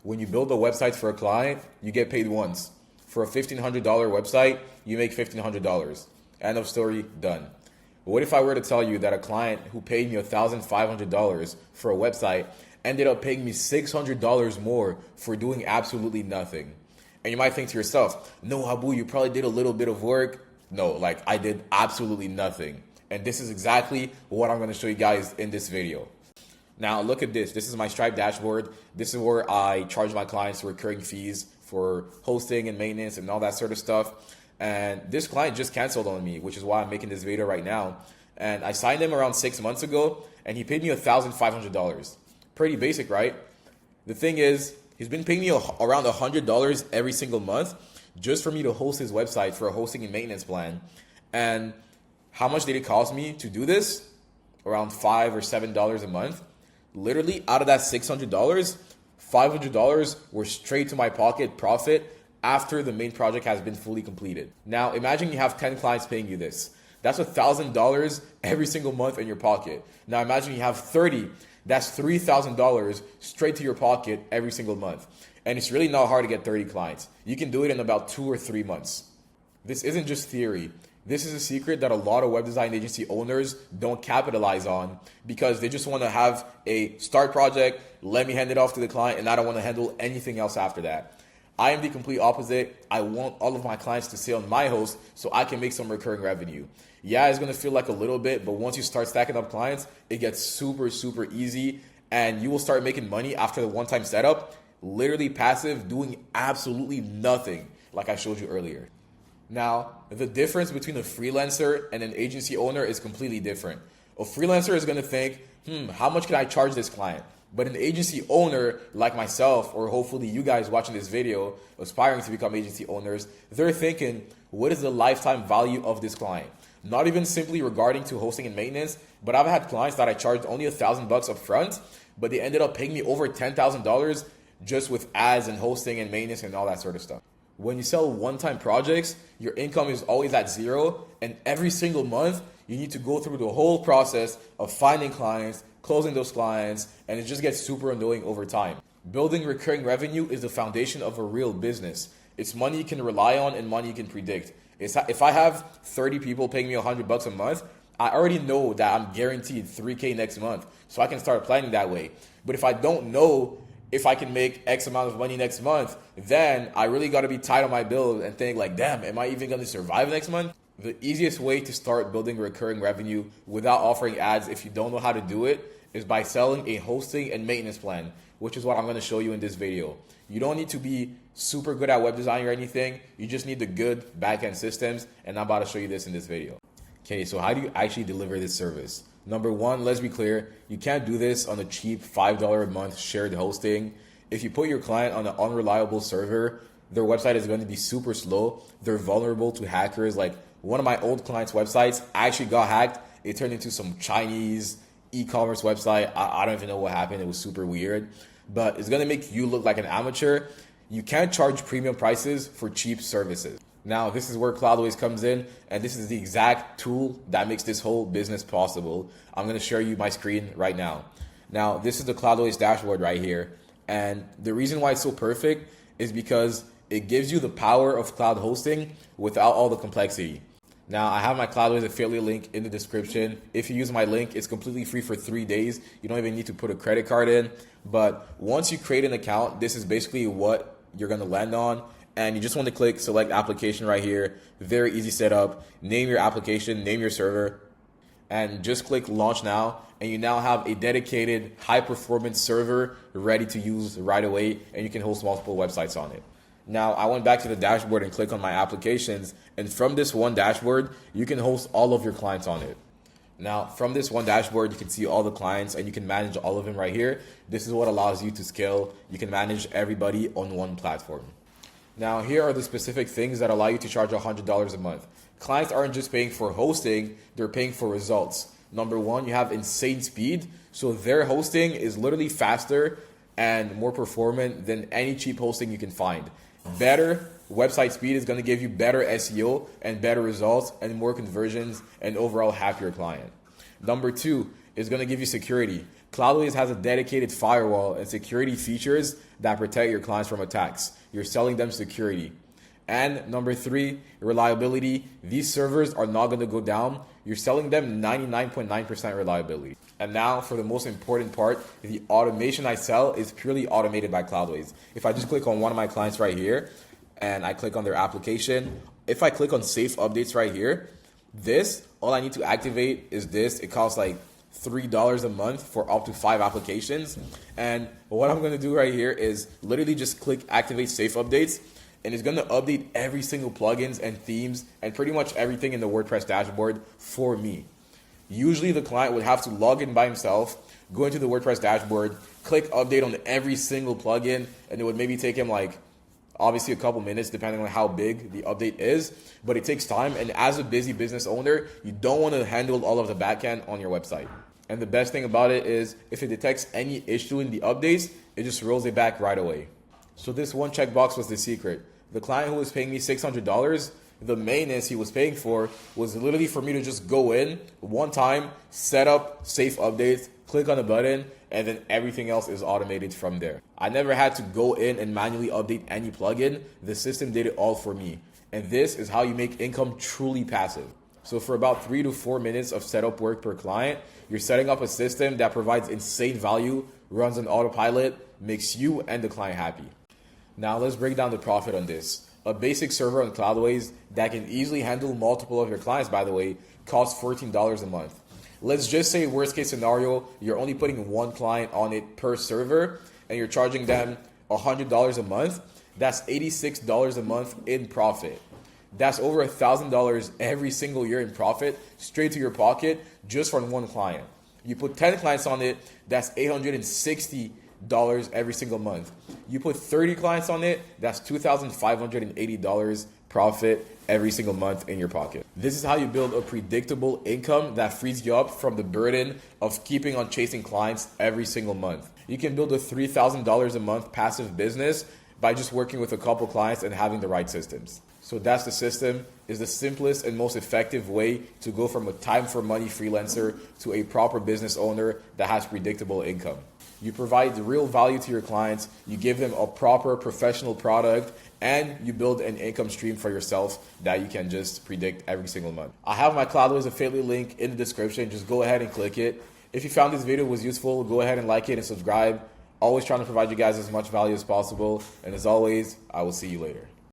When you build a website for a client, you get paid once. For a $1,500 website, you make $1,500. End of story, done. What if I were to tell you that a client who paid me $1,500 for a website ended up paying me $600 more for doing absolutely nothing? And you might think to yourself, no, Abou, you probably did a little bit of work. No, like I did absolutely nothing. And this is exactly what I'm going to show you guys in this video. Now look at this. This is my Stripe dashboard. This is where I charge my clients recurring fees for hosting and maintenance and all that sort of stuff. And this client just canceled on me, which is why I'm making this video right now. And I signed him around 6 months ago, and he paid me $1,500. Pretty basic, right? The thing is, he's been paying me around $100 every single month just for me to host his website for a hosting and maintenance plan. And how much did it cost me to do this? Around $5 or $7 a month. Literally, out of that $600, $500 were straight to my pocket profit after the main project has been fully completed. Now, imagine you have 10 clients paying you this. That's $1,000 every single month in your pocket. Now, imagine you have 30. That's $3,000 straight to your pocket every single month. And it's really not hard to get 30 clients. You can do it in about 2 or 3 months. This isn't just theory. This is a secret that a lot of web design agency owners don't capitalize on because they just want to have a start project, let me hand it off to the client, and I don't want to handle anything else after that. I am the complete opposite. I want all of my clients to stay on my host so I can make some recurring revenue. Yeah, it's going to feel like a little bit, but once you start stacking up clients, it gets super, super easy, and you will start making money after the one-time setup, literally passive, doing absolutely nothing, like I showed you earlier. Now, the difference between a freelancer and an agency owner is completely different. A freelancer is going to think, how much can I charge this client? But an agency owner like myself, or hopefully you guys watching this video, aspiring to become agency owners, they're thinking, what is the lifetime value of this client? Not even simply regarding to hosting and maintenance, but I've had clients that I charged only $1,000 up front, but they ended up paying me over $10,000 just with ads and hosting and maintenance and all that sort of stuff. When you sell one-time projects, your income is always at zero, and every single month, you need to go through the whole process of finding clients, closing those clients, and it just gets super annoying over time. Building recurring revenue is the foundation of a real business. It's money you can rely on and money you can predict. If I have 30 people paying me $100 a month, I already know that I'm guaranteed $3K next month, so I can start planning that way. But if I don't know if I can make X amount of money next month, then I really got to be tight on my bill and think like, damn, am I even going to survive next month? The easiest way to start building recurring revenue without offering ads, if you don't know how to do it, is by selling a hosting and maintenance plan, which is what I'm going to show you in this video. You don't need to be super good at web design or anything. You just need the good back-end systems, and I'm about to show you this in this video. Okay, so how do you actually deliver this service? Number one, let's be clear, you can't do this on a cheap $5 a month shared hosting. If you put your client on an unreliable server, their website is going to be super slow. They're vulnerable to hackers. Like one of my old clients' websites actually got hacked. It turned into some Chinese e-commerce website. I don't even know what happened. It was super weird, but it's going to make you look like an amateur. You can't charge premium prices for cheap services. Now, this is where Cloudways comes in, and this is the exact tool that makes this whole business possible. I'm going to share you my screen right now. Now, this is the Cloudways dashboard right here, and the reason why it's so perfect is because it gives you the power of cloud hosting without all the complexity. Now, I have my Cloudways affiliate link in the description. If you use my link, it's completely free for 3 days. You don't even need to put a credit card in. But once you create an account, this is basically what you're going to land on. And you just want to click select application right here. Very easy setup. Name your application, name your server, and just click launch now. And you now have a dedicated high performance server ready to use right away. And you can host multiple websites on it. Now, I went back to the dashboard and clicked on my applications. And from this one dashboard, you can host all of your clients on it. Now, from this one dashboard, you can see all the clients and you can manage all of them right here. This is what allows you to scale. You can manage everybody on one platform. Now, here are the specific things that allow you to charge $100 a month. Clients aren't just paying for hosting, they're paying for results. Number one, you have insane speed. So their hosting is literally faster and more performant than any cheap hosting you can find. Better website speed is going to give you better SEO and better results and more conversions and overall happier client. Number two is going to give you security. Cloudways has a dedicated firewall and security features that protect your clients from attacks. You're selling them security. And number 3, reliability. These servers are not going to go down. You're selling them 99.9% reliability. And now for the most important part, the automation I sell is purely automated by Cloudways. If I just click on one of my clients right here and I click on their application, if I click on safe updates right here, all I need to activate is this. It costs like $3 a month for up to 5 applications. And what I'm going to do right here is literally just click activate safe updates, and it's going to update every single plugins and themes and pretty much everything in the WordPress dashboard for me. Usually the client would have to log in by himself, go into the WordPress dashboard, click update on every single plugin, and it would maybe take him like obviously a couple minutes depending on how big the update is, but it takes time. And as a busy business owner, you don't want to handle all of the backend on your website. And the best thing about it is if it detects any issue in the updates, it just rolls it back right away. So this one checkbox was the secret. The client who was paying me $600, the maintenance he was paying for was literally for me to just go in one time, set up safe updates, click on the button, and then everything else is automated from there. I never had to go in and manually update any plugin. The system did it all for me. And this is how you make income truly passive. So for about 3 to 4 minutes of setup work per client, you're setting up a system that provides insane value, runs on autopilot, makes you and the client happy. Now let's break down the profit on this. A basic server on Cloudways that can easily handle multiple of your clients, by the way, costs $14 a month. Let's just say worst case scenario, you're only putting one client on it per server and you're charging them $100 a month. That's $86 a month in profit. That's over $1,000 every single year in profit straight to your pocket just from one client. You put 10 clients on it, that's $860 every single month. You put 30 clients on it, that's $2,580 profit every single month in your pocket. This is how you build a predictable income that frees you up from the burden of keeping on chasing clients every single month. You can build a $3,000 a month passive business by just working with a couple clients and having the right systems. So that's the system. Is the simplest and most effective way to go from a time for money freelancer to a proper business owner that has predictable income. You provide real value to your clients, you give them a proper professional product, and you build an income stream for yourself that you can just predict every single month. I have my Cloudways affiliate link in the description. Just go ahead and click it. If you found this video was useful, go ahead and like it and subscribe. Always trying to provide you guys as much value as possible. And as always, I will see you later.